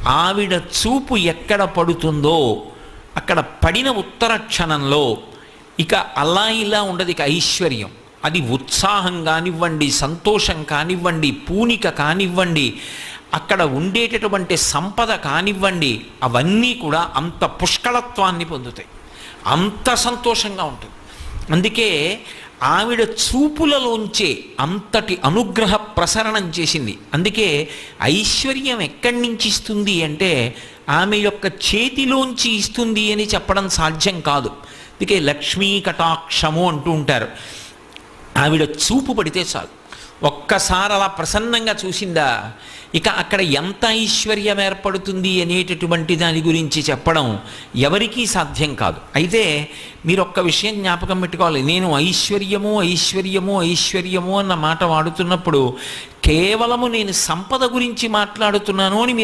ఆవిడ చూపు ఎక్కడ పడుతుందో అక్కడ పడిన ఉత్తర క్షణంలో ఇక అలా ఇలా ఉండదు, ఇక ఐశ్వర్యం. అది ఉత్సాహం కానివ్వండి, సంతోషం కానివ్వండి, పూనిక కానివ్వండి, అక్కడ ఉండేటటువంటి సంపద కానివ్వండి, అవన్నీ కూడా అంత పుష్కళత్వాన్ని పొందుతాయి, అంత సంతోషంగా ఉంటుంది. అందుకే ఆవిడ చూపులలోంచే అంతటి అనుగ్రహ ప్రసరణం చేసింది. అందుకే ఐశ్వర్యం ఎక్కడి నుంచి ఇస్తుంది అంటే ఆమె యొక్క చేతిలోంచి ఇస్తుంది అని చెప్పడం సాధ్యం కాదు. అందుకే లక్ష్మీ కటాక్షము అంటూ ఉంటారు. ఆవిడ చూపు పడితే చాలు, ఒక్కసారి అలా ప్రసన్నంగా చూసిందా, ఇక అక్కడ ఎంత ఐశ్వర్యం ఏర్పడుతుంది అనేటటువంటి దాని గురించి చెప్పడం ఎవరికీ సాధ్యం కాదు. అయితే మీరు ఒక్క విషయం జ్ఞాపకం పెట్టుకోవాలి, నేను ఐశ్వర్యము ఐశ్వర్యము ఐశ్వర్యము అన్న మాట వాడుతున్నప్పుడు కేవలము నేను సంపద గురించి మాట్లాడుతున్నాను అని